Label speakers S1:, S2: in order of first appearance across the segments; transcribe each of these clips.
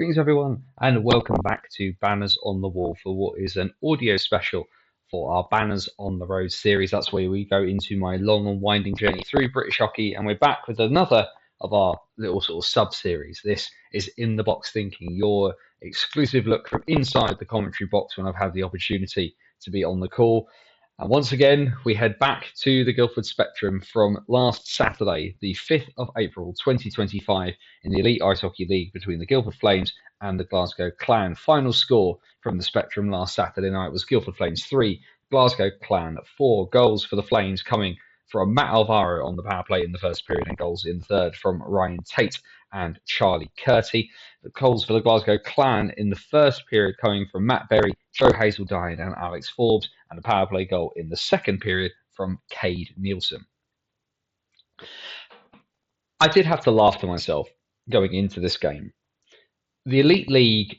S1: Greetings, everyone, and welcome back to Banners on the Wall for what is an audio special for our Banners on the Road series. That's where we go into my long and winding journey through British hockey, and we're back with another of our little sort of sub-series. This is In the Box Thinking, your exclusive look from inside the commentary box when I've had the opportunity to be on the call. And once again, we head back to the Guildford Spectrum from last Saturday, the 5th of April 2025, in the Elite Ice Hockey League between the Guildford Flames and the Glasgow Clan. Final score from the Spectrum last Saturday night was Guildford Flames 3, Glasgow Clan 4. Goals for the Flames coming from Matt Alvaro on the power play in the first period, and goals in the third from Ryan Tate and Charlie Curty. The goals for the Glasgow Clan in the first period coming from Matt Berry, Joe Hazeldine and Alex Forbes, and a power play goal in the second period from Cade Nielsen. I did have to laugh to myself going into this game. The Elite League,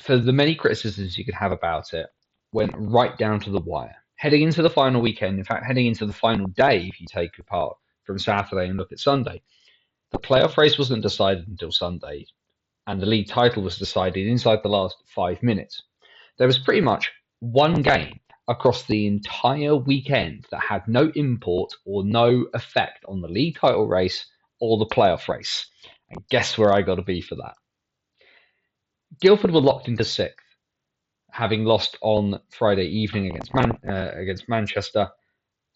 S1: for the many criticisms you could have about it, went right down to the wire. Heading into the final weekend, in fact, heading into the final day, if you take apart from Saturday and look at Sunday, the playoff race wasn't decided until Sunday, and the league title was decided inside the last 5 minutes. There was pretty much one game across the entire weekend that had no import or no effect on the league title race or the playoff race. And guess where I got to be for that? Guildford were locked into 6th, having lost on Friday evening against Manchester,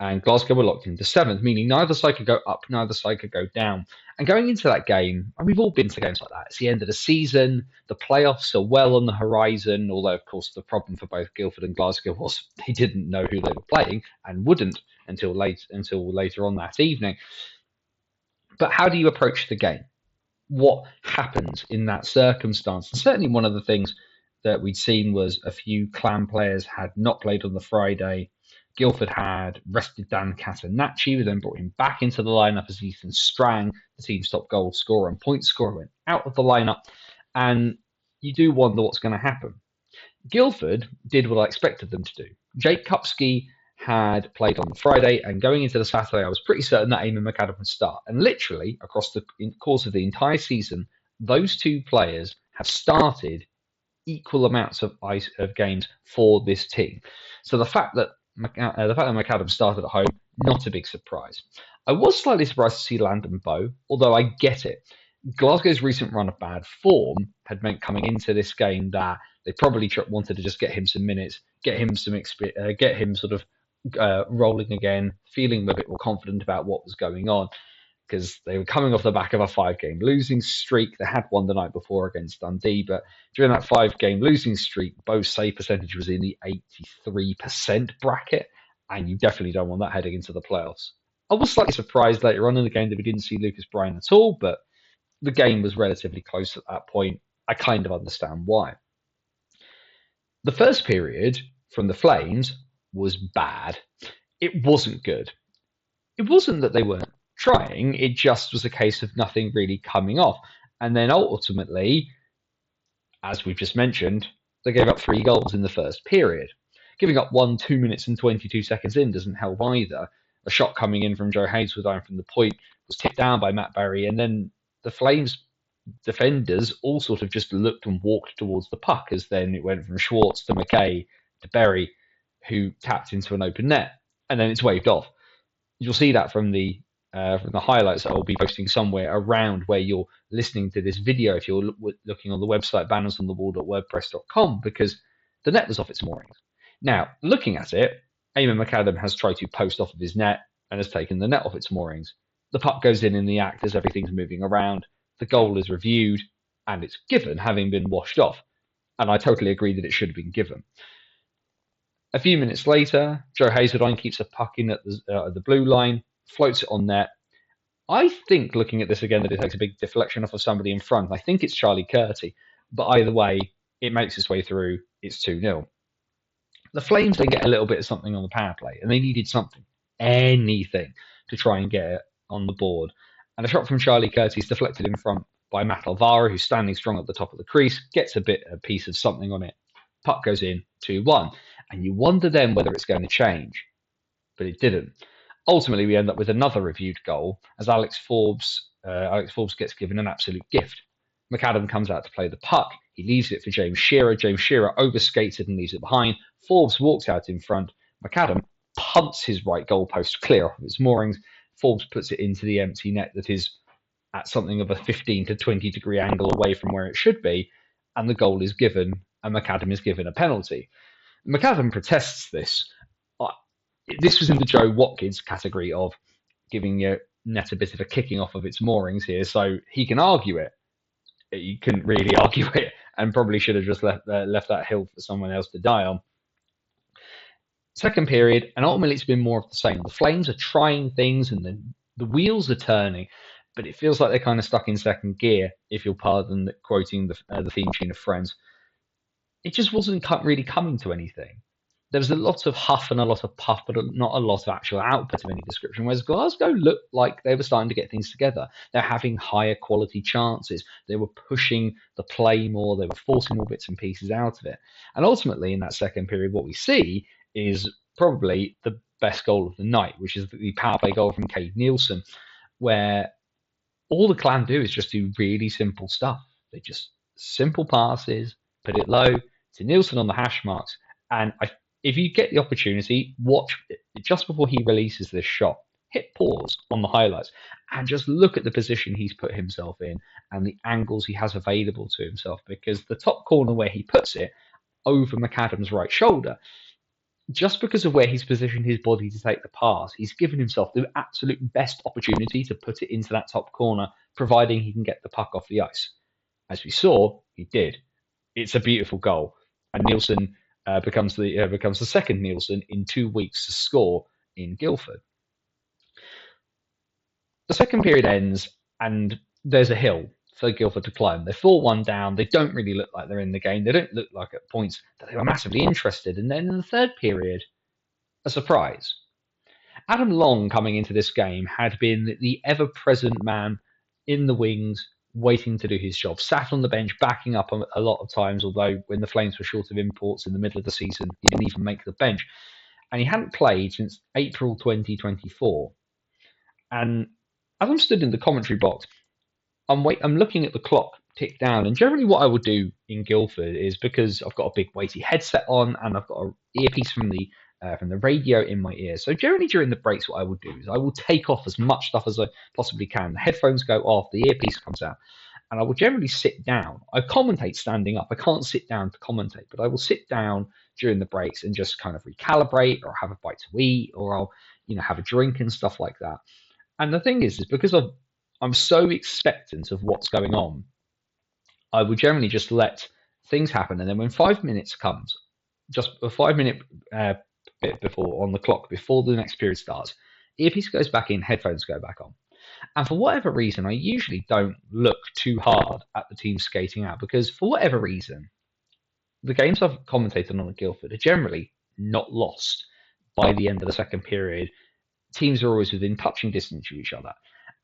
S1: and Glasgow were locked into 7th, meaning neither side could go up, neither side could go down. And going into that game, and we've all been to games like that, it's the end of the season, the playoffs are well on the horizon, although, of course, the problem for both Guildford and Glasgow was they didn't know who they were playing and wouldn't until later on that evening. But how do you approach the game? What happens in that circumstance? And certainly one of the things that we'd seen was a few Clan players had not played on the Friday. Guildford had rested Dan Catanacci, who then brought him back into the lineup as Ethan Strang, the team's top goal scorer and point scorer, went out of the lineup. And you do wonder what's going to happen. Guildford did what I expected them to do. Jake Kupski had played on the Friday, and going into the Saturday, I was pretty certain that Eamon McAdam would start. And literally, across the course of the entire season, those two players have started equal amounts of games for this team. So the fact that McAdam started at home, not a big surprise. I was slightly surprised to see Landon Bow, although I get it. Glasgow's recent run of bad form had meant coming into this game that they probably wanted to just get him some minutes, get him some experience, get him sort of rolling again, feeling a bit more confident about what was going on, because they were coming off the back of a 5-game losing streak. They had won the night before against Dundee, but during that 5-game losing streak, Bow's save percentage was in the 83% bracket, and you definitely don't want that heading into the playoffs. I was slightly surprised later on in the game that we didn't see Lucas Bryan at all, but the game was relatively close at that point. I kind of understand why. The first period from the Flames was bad. It wasn't good. It wasn't that they weren't trying, it just was a case of nothing really coming off. And then ultimately, as we've just mentioned, they gave up 3 goals in the first period. Giving up 1 2 minutes and 22 seconds in doesn't help either. A shot coming in from Joe Hazeldine from the point was tipped down by Matt Berry, and then the Flames defenders all sort of just looked and walked towards the puck, as then it went from Schwartz to McKay to Berry, who tapped into an open net, and then it's waved off. You'll see that from the highlights that I'll be posting somewhere around where you're listening to this video if you're looking on the website bannersonthewall.wordpress.com, because the net was off its moorings. Now, looking at it, Eamon McAdam has tried to post off of his net and has taken the net off its moorings. The puck goes in the act as everything's moving around. The goal is reviewed and it's given, having been washed off. And I totally agree that it should have been given. A few minutes later, Joe Hazeldine keeps a puck in at the blue line, floats it on net. I think, looking at this again, that it takes a big deflection off of somebody in front. I think it's Charlie Curty, but either way, it makes its way through. It's 2-0. The Flames then get a little bit of something on the power play, and they needed something, anything, to try and get it on the board. And a shot from Charlie Curty is deflected in front by Matt Alvaro, who's standing strong at the top of the crease, gets a piece of something on it. Puck goes in, 2-1. And you wonder then whether it's going to change. But it didn't. Ultimately, we end up with another reviewed goal as Alex Forbes gets given an absolute gift. McAdam comes out to play the puck. He leaves it for James Shearer. James Shearer overskates it and leaves it behind. Forbes walks out in front. McAdam punts his right goalpost clear off of its moorings. Forbes puts it into the empty net that is at something of a 15 to 20 degree angle away from where it should be, and the goal is given, and McAdam is given a penalty. McAdam protests this. This was in the Joe Watkins category of giving your net a bit of a kicking off of its moorings here, so he can argue it. He couldn't really argue it, and probably should have just left that hill for someone else to die on. Second period, and ultimately it's been more of the same. The Flames are trying things, and the wheels are turning, but it feels like they're kind of stuck in second gear, if you'll pardon quoting the theme tune of Friends. It just wasn't really coming to anything. There was a lot of huff and a lot of puff, but not a lot of actual output of any description, whereas Glasgow looked like they were starting to get things together. They're having higher quality chances. They were pushing the play more. They were forcing more bits and pieces out of it. And ultimately, in that second period, what we see is probably the best goal of the night, which is the power play goal from Cade Nielsen, where all the Clan do is just do really simple stuff. They just simple passes, put it low to Nielsen on the hash marks, and if you get the opportunity, watch it just before he releases this shot. Hit pause on the highlights and just look at the position he's put himself in and the angles he has available to himself, because the top corner where he puts it over McAdam's right shoulder, just because of where he's positioned his body to take the pass, he's given himself the absolute best opportunity to put it into that top corner, providing he can get the puck off the ice. As we saw, he did. It's a beautiful goal, and Nielsen becomes the second Nielsen in 2 weeks to score in Guildford. The second period ends, and there's a hill for Guildford to climb. They're 4-1 down. They don't really look like they're in the game. They don't look like at points that they were massively interested. And then in the third period, a surprise. Adam Long, coming into this game, had been the ever-present man in the wings, waiting to do his job. Sat on the bench, backing up a lot of times, although when the Flames were short of imports in the middle of the season, he didn't even make the bench. And he hadn't played since April 2024. And as I'm stood in the commentary box, I'm looking at the clock tick down. And generally what I would do in Guildford is, because I've got a big weighty headset on and I've got an earpiece from the radio in my ear. So generally during the breaks, what I will do is I will take off as much stuff as I possibly can. The headphones go off, the earpiece comes out, and I will generally sit down. I commentate standing up. I can't sit down to commentate, but I will sit down during the breaks and just kind of recalibrate, or have a bite to eat, or I'll have a drink and stuff like that. And the thing is because I'm so expectant of what's going on, I will generally just let things happen. And then when 5 minutes comes, just a 5 minute bit before on the clock, before the next period starts, earpiece goes back in, headphones go back on. And for whatever reason, I usually don't look too hard at the team skating out, because for whatever reason, the games I've commentated on at Guildford are generally not lost by the end of the second period. Teams are always within touching distance of each other.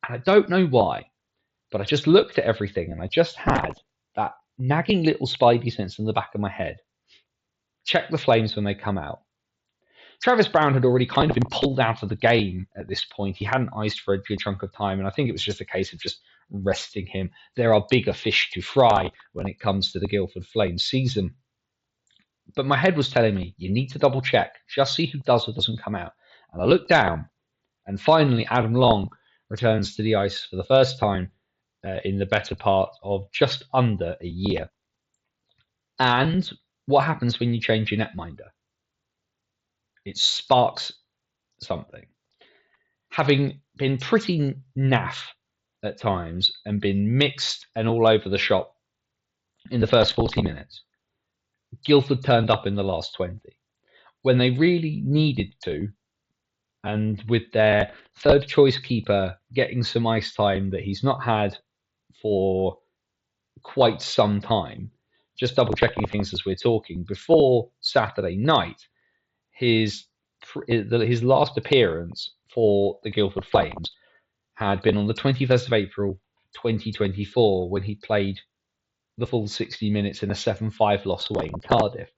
S1: And I don't know why, but I just looked at everything and I just had that nagging little spidey sense in the back of my head. Check the Flames when they come out. Travis Brown had already kind of been pulled out of the game at this point. He hadn't iced for a good chunk of time, and I think it was just a case of just resting him. There are bigger fish to fry when it comes to the Guildford Flames season. But my head was telling me, you need to double check, just see who does or doesn't come out. And I looked down, and finally Adam Long returns to the ice for the first time in the better part of just under a year. And what happens when you change your netminder? It sparks something. Having been pretty naff at times and been mixed and all over the shop in the first 40 minutes, Guildford turned up in the last 20 when they really needed to, and with their third choice keeper getting some ice time that he's not had for quite some time. Just double checking things as we're talking. Before Saturday night, his last appearance for the Guildford Flames had been on the 21st of April 2024, when he played the full 60 minutes in a 7-5 loss away in Cardiff.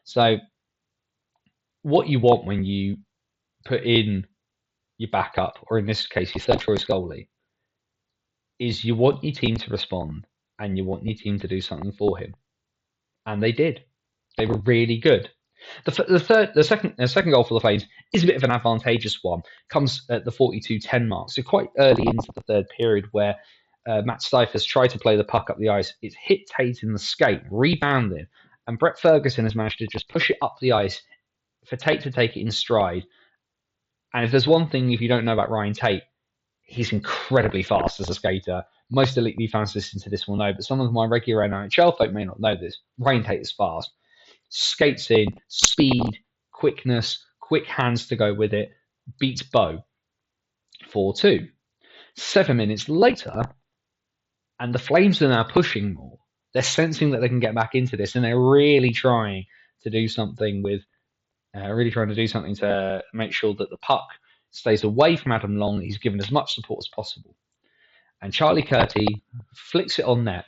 S1: So what you want when you put in your backup, or in this case your third choice goalie, is you want your team to respond and you want your team to do something for him. And they did. They were really good. The second goal for the Flames is a bit of an advantageous one. Comes at the 42-10 mark, so quite early into the third period, where Matt Stifers tried to play the puck up the ice. It's hit Tate in the skate, rebounding, and Brett Ferguson has managed to just push it up the ice for Tate to take it in stride. And if there's one thing, if you don't know about Ryan Tate, he's incredibly fast as a skater. Most Elite League fans listening to this will know, but some of my regular NHL folk may not know this. Ryan Tate is fast. Skates in, speed, quickness, quick hands to go with it, beats Bo 4-2. 7 minutes later, and the Flames are now pushing more. They're sensing that they can get back into this, and they're really trying to do something to make sure that the puck stays away from Adam Long. He's given as much support as possible. And Charlie Curtie flicks it on net.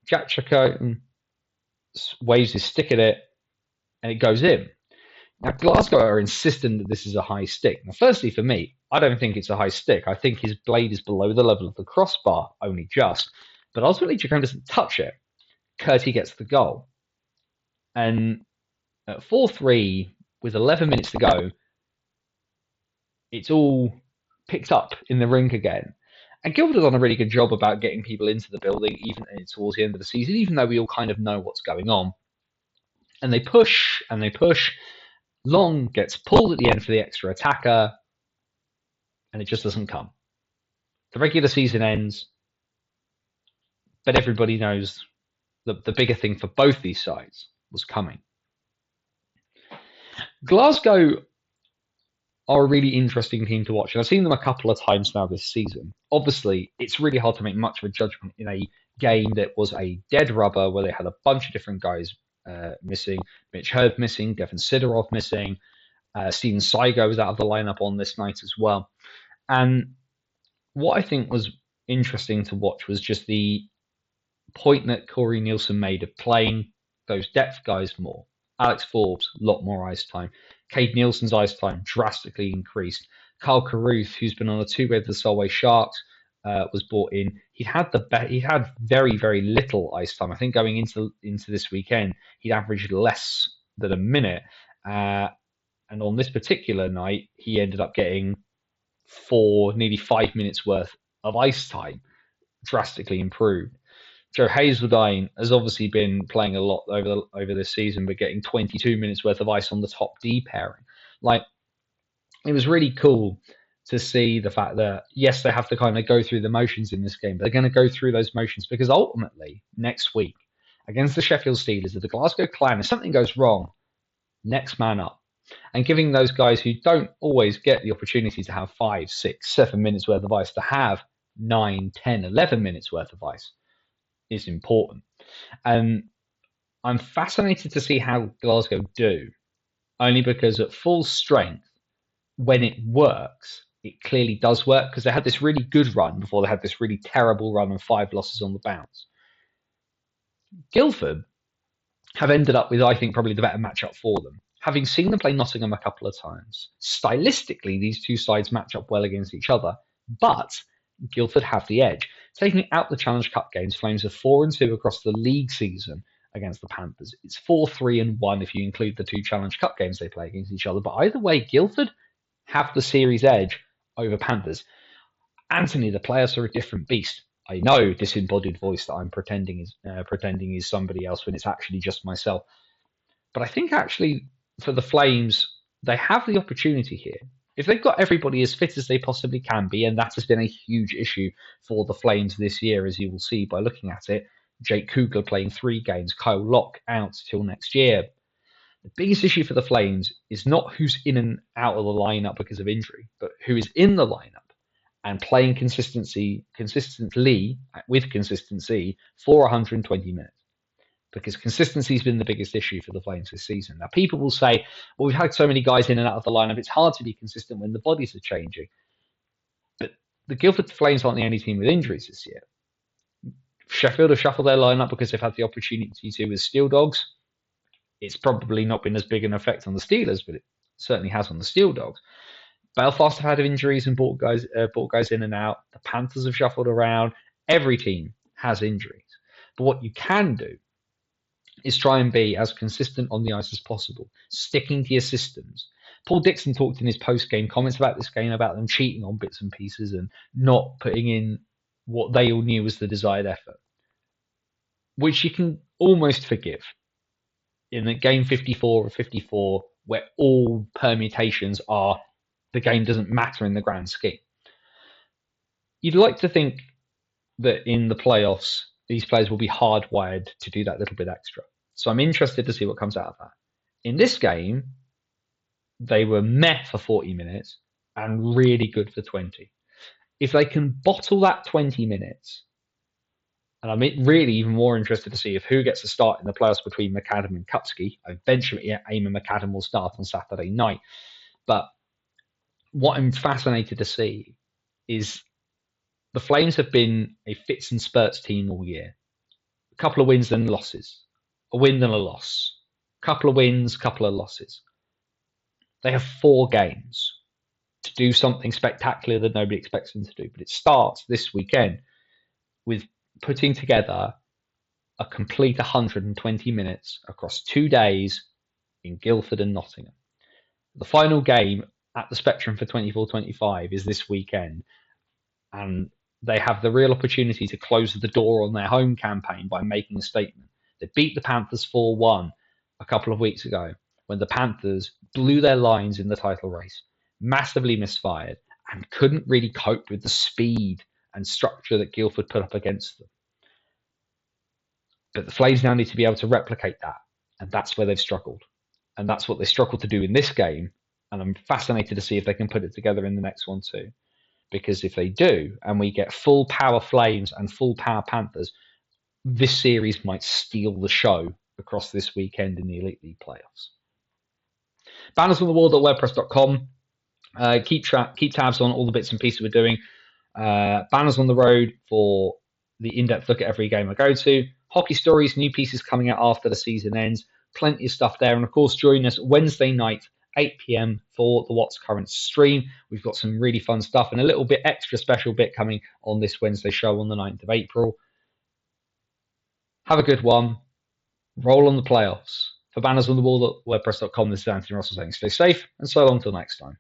S1: Jack Chacon waves his stick at it, and it goes in. Now, Glasgow are insistent that this is a high stick. Now, firstly, for me, I don't think it's a high stick. I think his blade is below the level of the crossbar, only just. But ultimately, Chacon doesn't touch it. Curtie gets the goal. And at 4-3, with 11 minutes to go, it's all picked up in the rink again. And Guildford has done a really good job about getting people into the building, even towards the end of the season, even though we all kind of know what's going on. And they push, and they push. Long gets pulled at the end for the extra attacker, and it just doesn't come. The regular season ends, but everybody knows the bigger thing for both these sides was coming. Glasgow are a really interesting team to watch, and I've seen them a couple of times now this season. Obviously, it's really hard to make much of a judgment in a game that was a dead rubber where they had a bunch of different guys missing. Mitch Herb missing, Devon Sidorov missing, Steven Saigo was out of the lineup on this night as well. And what I think was interesting to watch was just the point that Corey Nielsen made of playing those depth guys more. Alex Forbes, a lot more ice time. Cade Nielsen's ice time drastically increased. Carl Carruth, who's been on a two-way with the Solway Sharks, was brought in. He had very, very little ice time. I think going into this weekend, he'd averaged less than a minute. And on this particular night, he ended up getting nearly 5 minutes worth of ice time, drastically improved. Joe Hazeldine has obviously been playing a lot over this season, but getting 22 minutes worth of ice on the top D pairing. Like, it was really cool to see the fact that, yes, they have to kind of go through the motions in this game, but they're going to go through those motions because ultimately, next week, against the Sheffield Steelers, if the Glasgow Clan, if something goes wrong, next man up. And giving those guys who don't always get the opportunity to have 5, 6, 7 minutes worth of ice to have 9, 10, 11 minutes worth of ice is important. And I'm fascinated to see how Glasgow do, only because at full strength, when it works, it clearly does work, because they had this really good run before they had this really terrible run and 5 losses on the bounce. Guildford have ended up with, I think, probably the better matchup for them. Having seen them play Nottingham a couple of times, stylistically, these two sides match up well against each other, but Guildford have the edge. Taking out the Challenge Cup games, Flames are 4-2 across the league season against the Panthers. It's 4-3-1 if you include the 2 Challenge Cup games they play against each other. But either way, Guildford have the series edge over Panthers. Anthony, the players are a different beast. I know disembodied voice that I'm pretending is somebody else when it's actually just myself. But I think actually for the Flames, they have the opportunity here. If they've got everybody as fit as they possibly can be, and that has been a huge issue for the Flames this year, as you will see by looking at it. Jake Kugler playing 3 games, Kyle Locke out till next year. The biggest issue for the Flames is not who's in and out of the lineup because of injury, but who is in the lineup and playing consistently with consistency for 120 minutes. Because consistency has been the biggest issue for the Flames this season. Now, people will say, well, we've had so many guys in and out of the lineup, it's hard to be consistent when the bodies are changing. But the Guildford Flames aren't the only team with injuries this year. Sheffield have shuffled their lineup because they've had the opportunity to with Steel Dogs. It's probably not been as big an effect on the Steelers, but it certainly has on the Steel Dogs. Belfast have had injuries and brought guys in and out. The Panthers have shuffled around. Every team has injuries. But what you can do is try and be as consistent on the ice as possible, sticking to your systems. Paul Dixon talked in his post-game comments about this game, about them cheating on bits and pieces and not putting in what they all knew was the desired effort, which you can almost forgive in the game 54 or 54, where all permutations are the game doesn't matter in the grand scheme. You'd like to think that in the playoffs, these players will be hardwired to do that little bit extra. So I'm interested to see what comes out of that. In this game, they were meh for 40 minutes and really good for 20. If they can bottle that 20 minutes, and I'm really even more interested to see if who gets a start in the playoffs between McAdam and Kupski. Eventually, Eamon McAdam will start on Saturday night. But what I'm fascinated to see is the Flames have been a fits and spurts team all year. A couple of wins and losses. A win and a loss. A couple of wins, couple of losses. They have 4 games to do something spectacular that nobody expects them to do. But it starts this weekend with putting together a complete 120 minutes across 2 days in Guildford and Nottingham. The final game at the Spectrum for 24-25 is this weekend, and they have the real opportunity to close the door on their home campaign by making a statement. They beat the Panthers 4-1 a couple of weeks ago when the Panthers blew their lines in the title race, massively misfired, and couldn't really cope with the speed and structure that Guildford put up against them. But the Flames now need to be able to replicate that, and that's where they've struggled. And that's what they struggled to do in this game, and I'm fascinated to see if they can put it together in the next one too. Because if they do, and we get full power Flames and full power Panthers, this series might steal the show across this weekend in the Elite League playoffs. Banners on the wall.wordpress.com. Keep tabs on all the bits and pieces we're doing. Banners on the road for the in-depth look at every game I go to. Hockey stories, new pieces coming out after the season ends. Plenty of stuff there. And of course, join us Wednesday night, 8 p.m. for the What's Current stream. We've got some really fun stuff and a little bit extra special bit coming on this Wednesday show on the 9th of April. Have a good one. Roll on the playoffs. For Banners on the Wall.wordpress.com, this is Anthony Russell saying stay safe and so long till next time.